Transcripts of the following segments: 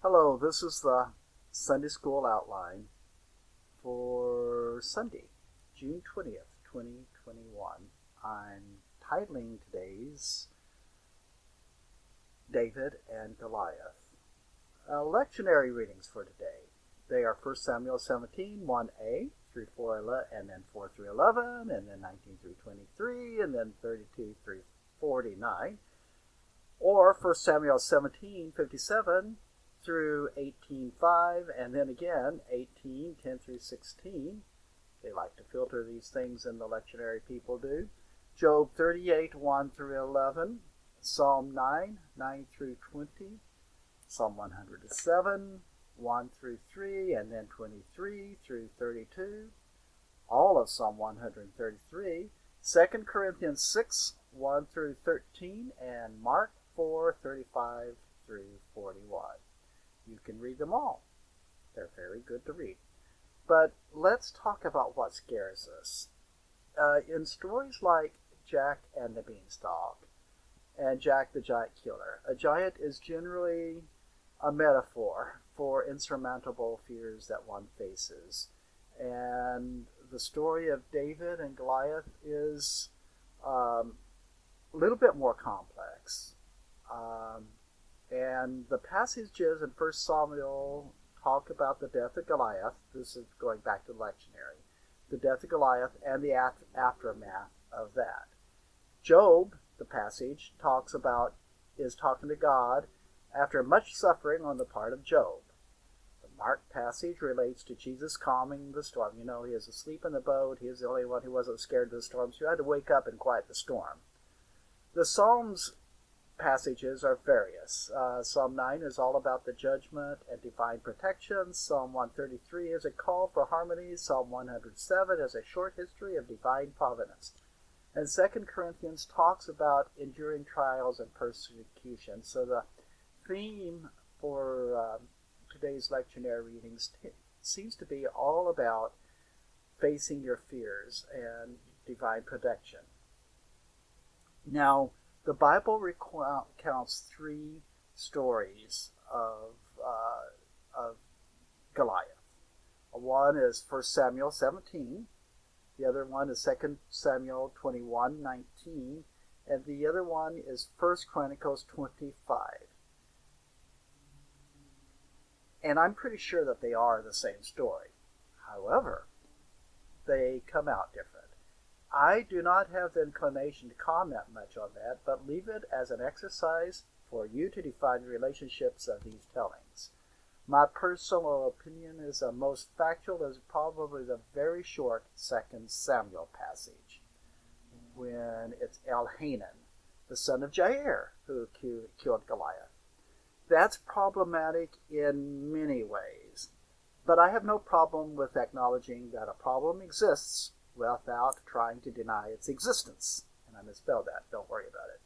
Hello, this is the Sunday School outline for Sunday, June 20th, 2021. I'm titling today's David and Goliath. Lectionary readings for today. They are 1 Samuel 17, 1a through 4, and then 4 through 11, and then 19 through 23, and then 32 through 49. Or 1 Samuel 17, 57 through 18:5, and then again 18:10 through 16. They like to filter these things in the lectionary, people do. Job 38, 1 through 11, Psalm 9, 9 through 20, Psalm 107, 1 through 3, and then 23 through 32, all of Psalm 133, 2 Corinthians 6, 1 through 13, and Mark 4, 35 through 41. You can read them all. They're very good to read. But let's talk about what scares us. In stories like Jack and the Beanstalk and Jack the Giant Killer, a giant is generally a metaphor for insurmountable fears that one faces. And the story of David and Goliath is a little bit more complex. And the passages in 1 Samuel talk about the death of Goliath. This is going back to the lectionary. The death of Goliath and the aftermath of that. Job, the passage, is talking to God after much suffering on the part of Job. The Mark passage relates to Jesus calming the storm. You know, he was asleep in the boat. He was the only one who wasn't scared of the storm, so he had to wake up and quiet the storm. The Psalms passages are various. Psalm 9 is all about the judgment and divine protection. Psalm 133 is a call for harmony. Psalm 107 is a short history of divine providence. And 2 Corinthians talks about enduring trials and persecution. So the theme for today's lectionary readings seems to be all about facing your fears and divine protection. Now, the Bible recounts three stories of Goliath. One is 1 Samuel 17, the other one is 2 Samuel 21:19, and the other one is 1 Chronicles 25. And I'm pretty sure that they are the same story. However, they come out different. I do not have the inclination to comment much on that, but leave it as an exercise for you to define the relationships of these tellings. My personal opinion is the most factual is probably the very short 2 Samuel passage, when it's Elhanan, the son of Jair, who killed Goliath. That's problematic in many ways, but I have no problem with acknowledging that a problem exists without trying to deny its existence. And I misspelled that, don't worry about it.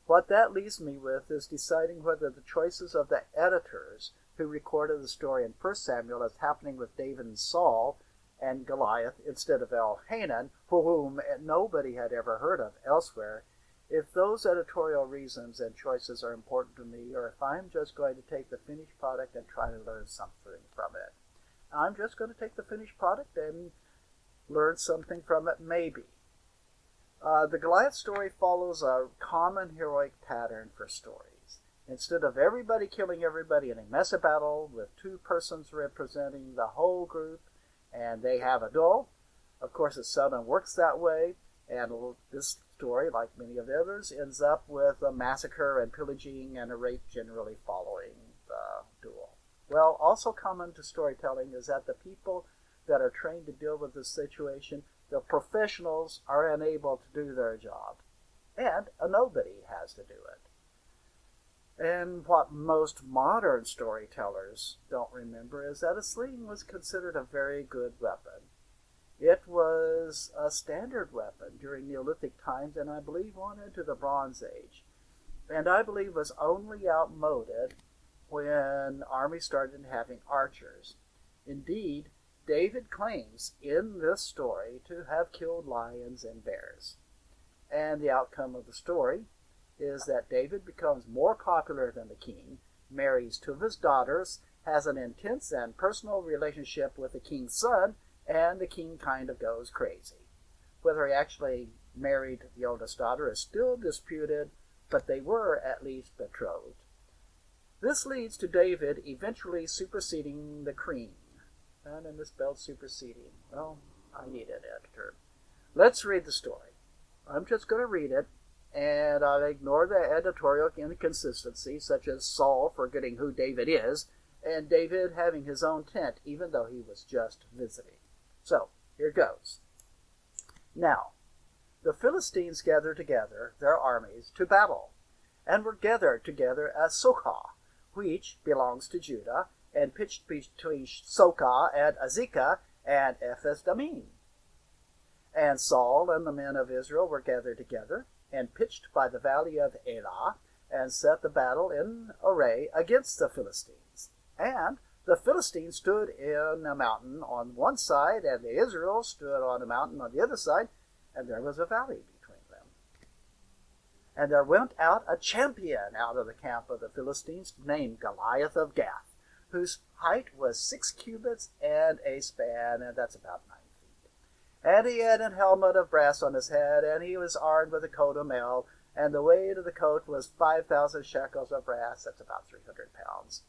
What that leaves me with is deciding whether the choices of the editors who recorded the story in 1 Samuel as happening with David and Saul and Goliath instead of Elhanan, whom nobody had ever heard of elsewhere, if those editorial reasons and choices are important to me, or if I'm just going to take the finished product and try to learn something from it. I'm just going to take the finished product and learn something from it, maybe. The Goliath story follows a common heroic pattern for stories. Instead of everybody killing everybody in a mess of battle with two persons representing the whole group and they have a duel, of course it seldom works that way, and this story, like many of the others, ends up with a massacre and pillaging and a rape generally following the duel. Well, also common to storytelling is that the people that are trained to deal with this situation, the professionals, are unable to do their job. And a nobody has to do it. And what most modern storytellers don't remember is that a sling was considered a very good weapon. It was a standard weapon during Neolithic times, and I believe on into the Bronze Age. And I believe was only outmoded when armies started having archers. Indeed, David claims in this story to have killed lions and bears. And the outcome of the story is that David becomes more popular than the king, marries two of his daughters, has an intense and personal relationship with the king's son, and the king kind of goes crazy. Whether he actually married the oldest daughter is still disputed, but they were at least betrothed. This leads to David eventually superseding the queen. And then misspelled superseding. Well, I need an editor. Let's read the story. I'm just going to read it, and I'll ignore the editorial inconsistencies, such as Saul forgetting who David is, and David having his own tent, even though he was just visiting. So, here goes. Now, the Philistines gathered together their armies to battle, and were gathered together at Socoh, which belongs to Judah, and pitched between Socoh and Azekah and Ephes-dammim. And Saul and the men of Israel were gathered together, and pitched by the valley of Elah, and set the battle in array against the Philistines. And the Philistines stood in a mountain on one side, and the Israel stood on a mountain on the other side, and there was a valley between them. And there went out a champion out of the camp of the Philistines, named Goliath of Gath, whose height was 6 cubits and a span, and that's about 9 feet. And he had an helmet of brass on his head, and he was armed with a coat of mail, and the weight of the coat was 5,000 shekels of brass, that's about 300 pounds.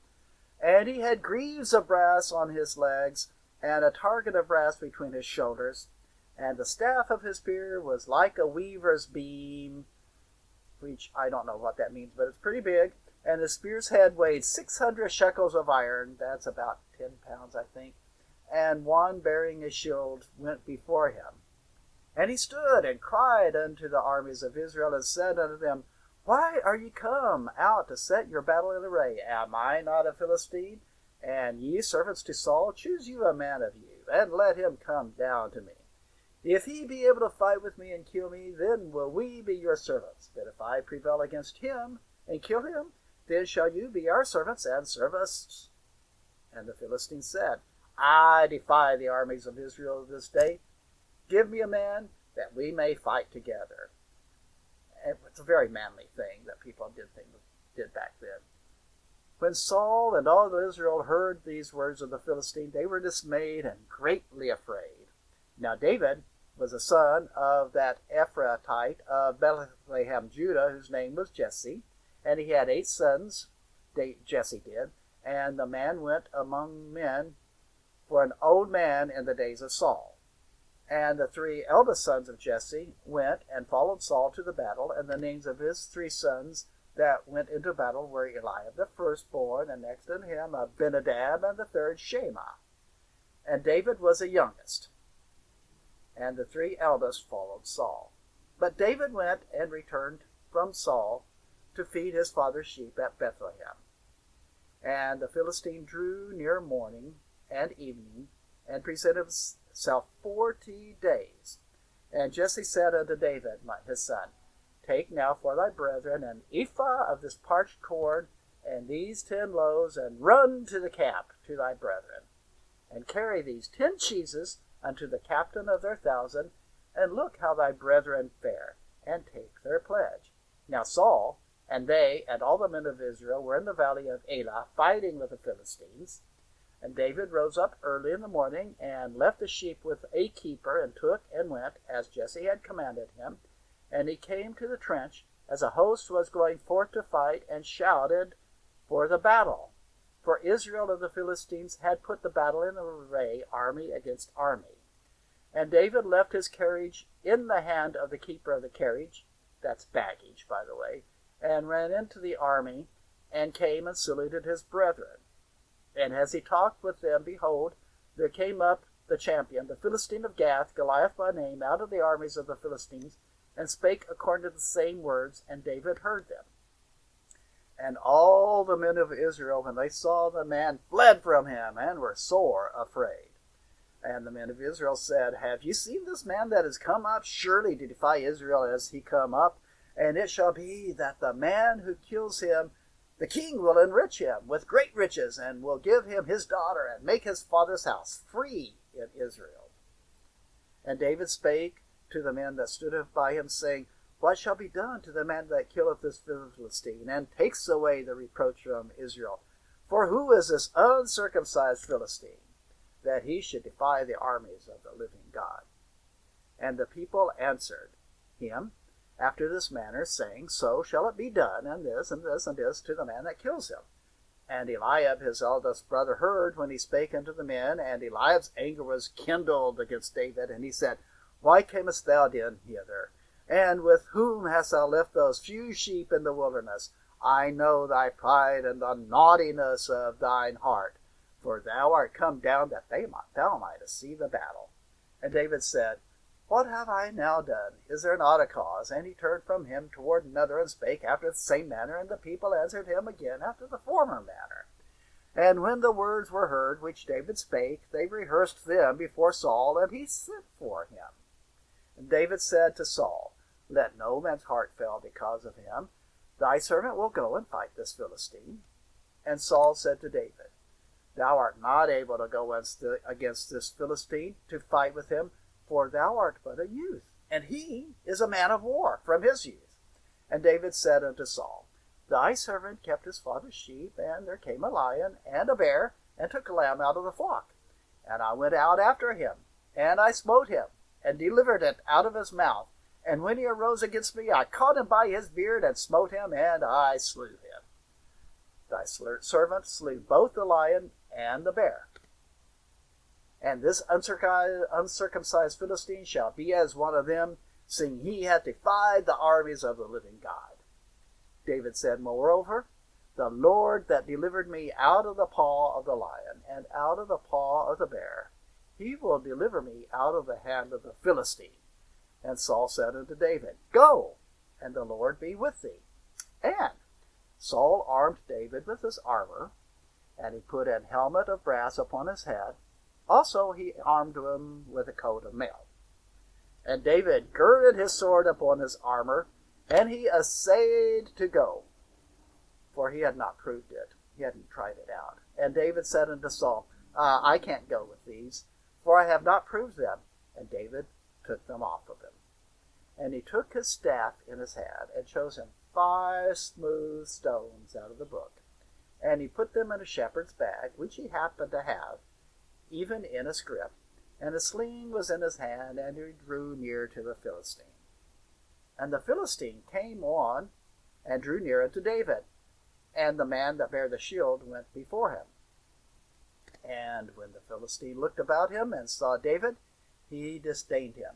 And he had greaves of brass on his legs, and a target of brass between his shoulders, and the staff of his spear was like a weaver's beam, which I don't know what that means, but it's pretty big. And the spear's head weighed 600 shekels of iron, that's about 10 pounds, I think. And one bearing a shield went before him. And he stood and cried unto the armies of Israel, and said unto them, Why are ye come out to set your battle in array? Am I not a Philistine? And ye servants to Saul, choose you a man of you, and let him come down to me. If he be able to fight with me and kill me, then will we be your servants. But if I prevail against him and kill him, then shall you be our servants and serve us. And the Philistines said, I defy the armies of Israel this day. Give me a man that we may fight together. And it's a very manly thing that people did back then. When Saul and all of Israel heard these words of the Philistine, they were dismayed and greatly afraid. Now David was a son of that Ephrathite of Bethlehem, Judah, whose name was Jesse. And he had 8 sons, Jesse did, and the man went among men for an old man in the days of Saul. And the 3 eldest sons of Jesse went and followed Saul to the battle, and the names of his 3 sons that went into battle were Eliab the firstborn, and next to him Abinadab, and the third Shammah. And David was the youngest, and the 3 eldest followed Saul. But David went and returned from Saul to feed his father's sheep at Bethlehem. And the Philistine drew near morning and evening, and presented himself 40 days. And Jesse said unto David, his son, Take now for thy brethren an ephah of this parched corn, and these 10 loaves, and run to the camp to thy brethren, and carry these 10 cheeses unto the captain of their 1,000, and look how thy brethren fare, and take their pledge. Now Saul and they and all the men of Israel were in the valley of Elah, fighting with the Philistines. And David rose up early in the morning, and left the sheep with a keeper, and took and went, as Jesse had commanded him. And he came to the trench, as a host was going forth to fight, and shouted for the battle. For Israel and the Philistines had put the battle in array, army against army. And David left his carriage in the hand of the keeper of the carriage, that's baggage, by the way, and ran into the army, and came and saluted his brethren. And as he talked with them, behold, there came up the champion, the Philistine of Gath, Goliath by name, out of the armies of the Philistines, and spake according to the same words, and David heard them. And all the men of Israel, when they saw the man, fled from him, and were sore afraid. And the men of Israel said, Have you seen this man that is come up? Surely to defy Israel as he come up. And it shall be that the man who kills him, the king will enrich him with great riches, and will give him his daughter, and make his father's house free in Israel. And David spake to the men that stood by him, saying, what shall be done to the man that killeth this Philistine, and takes away the reproach from Israel? For who is this uncircumcised Philistine, that he should defy the armies of the living God? And the people answered him after this manner, saying, So shall it be done, and this, and this, and this, to the man that kills him. And Eliab his eldest brother heard when he spake unto the men, and Eliab's anger was kindled against David, and he said, Why camest thou then hither? And with whom hast thou left those few sheep in the wilderness? I know thy pride and the naughtiness of thine heart, for thou art come down that thou mightest see the battle. And David said, What have I now done? Is there not a cause? And he turned from him toward another, and spake after the same manner, and the people answered him again after the former manner. And when the words were heard which David spake, they rehearsed them before Saul, and he sent for him. And David said to Saul, Let no man's heart fail because of him. Thy servant will go and fight this Philistine. And Saul said to David, Thou art not able to go against this Philistine to fight with him, for thou art but a youth, and he is a man of war from his youth. And David said unto Saul, Thy servant kept his father's sheep, and there came a lion and a bear, and took a lamb out of the flock. And I went out after him, and I smote him, and delivered it out of his mouth. And when he arose against me, I caught him by his beard, and smote him, and I slew him. Thy servant slew both the lion and the bear. And this uncircumcised Philistine shall be as one of them, seeing he hath defied the armies of the living God. David said, Moreover, the Lord that delivered me out of the paw of the lion, and out of the paw of the bear, he will deliver me out of the hand of the Philistine. And Saul said unto David, Go, and the Lord be with thee. And Saul armed David with his armor, and he put an helmet of brass upon his head. Also he armed him with a coat of mail. And David girded his sword upon his armor, and he essayed to go, for he had not proved it. He hadn't tried it out. And David said unto Saul, I can't go with these, for I have not proved them. And David took them off of him. And he took his staff in his hand, and chose him 5 smooth stones out of the brook. And he put them in a shepherd's bag, which he happened to have, even in a scrip. And a sling was in his hand, and he drew near to the Philistine. And the Philistine came on, and drew near unto David. And the man that bare the shield went before him. And when the Philistine looked about him, and saw David, he disdained him,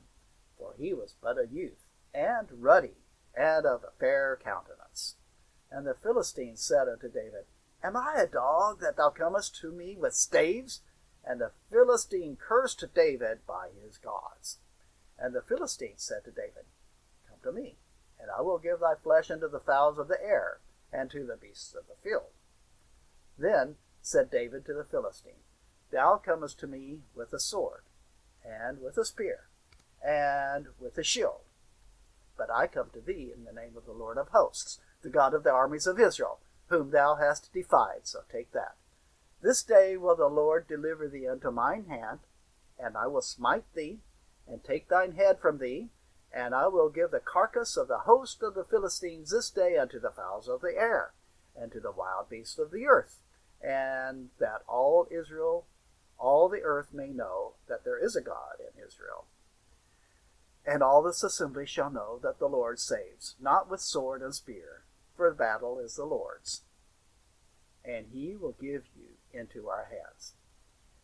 for he was but a youth, and ruddy, and of a fair countenance. And the Philistine said unto David, Am I a dog, that thou comest to me with staves? And the Philistine cursed David by his gods. And the Philistine said to David, Come to me, and I will give thy flesh unto the fowls of the air, and to the beasts of the field. Then said David to the Philistine, Thou comest to me with a sword, and with a spear, and with a shield. But I come to thee in the name of the Lord of hosts, the God of the armies of Israel, whom thou hast defied, so take that. This day will the Lord deliver thee unto mine hand, and I will smite thee, and take thine head from thee, and I will give the carcass of the host of the Philistines this day unto the fowls of the air, and to the wild beasts of the earth, and that all Israel, all the earth may know that there is a God in Israel. And all this assembly shall know that the Lord saves, not with sword and spear, for the battle is the Lord's, and he will give you into our hands.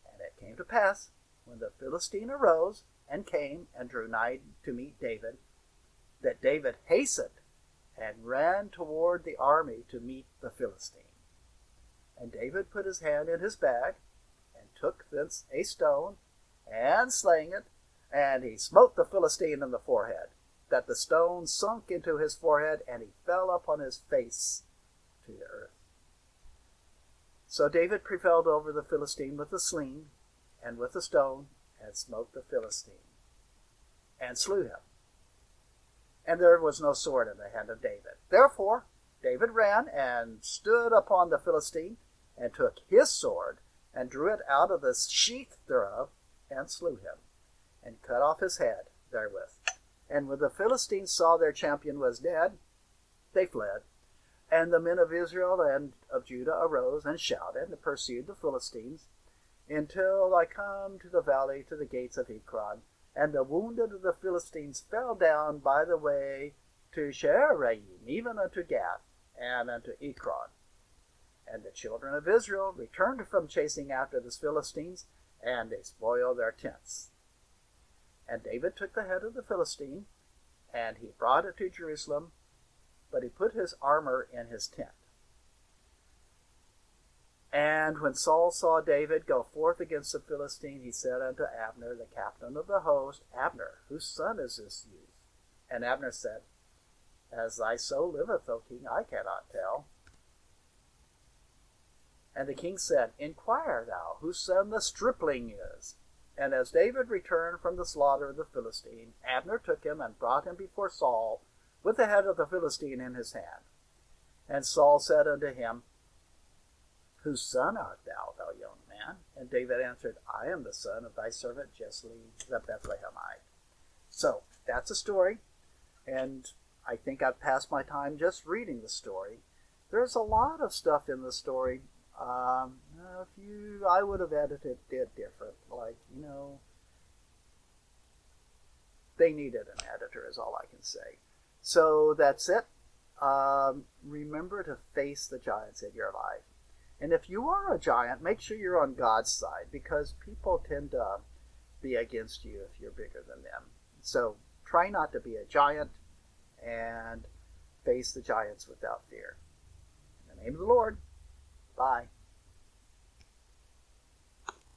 And it came to pass, when the Philistine arose, and came, and drew nigh to meet David, that David hastened, and ran toward the army to meet the Philistine. And David put his hand in his bag, and took thence a stone, and slaying it, and he smote the Philistine in the forehead, that the stone sunk into his forehead, and he fell upon his face to the earth. So David prevailed over the Philistine with a sling, and with a stone, and smote the Philistine, and slew him. And there was no sword in the hand of David. Therefore David ran, and stood upon the Philistine, and took his sword, and drew it out of the sheath thereof, and slew him, and cut off his head therewith. And when the Philistines saw their champion was dead, they fled. And the men of Israel and of Judah arose and shouted and pursued the Philistines until I come to the valley to the gates of Ekron. And the wounded of the Philistines fell down by the way to Shaaraim, even unto Gath, and unto Ekron. And the children of Israel returned from chasing after the Philistines, and they spoiled their tents. And David took the head of the Philistine, and he brought it to Jerusalem, but he put his armor in his tent. And when Saul saw David go forth against the Philistine, he said unto Abner, the captain of the host, Abner, whose son is this youth? And Abner said, As thy soul liveth, O king, I cannot tell. And the king said, Inquire thou, whose son the stripling is. And as David returned from the slaughter of the Philistine, Abner took him and brought him before Saul, with the head of the Philistine in his hand. And Saul said unto him, Whose son art thou, thou young man? And David answered, I am the son of thy servant Jesse the Bethlehemite. So, that's a story, and I think I've passed my time just reading the story. There's a lot of stuff in the story. I would have edited it different. Like, they needed an editor is all I can say. So that's it. Remember to face the giants in your life. And if you are a giant, make sure you're on God's side, because people tend to be against you if you're bigger than them. So try not to be a giant and face the giants without fear. In the name of the Lord, bye.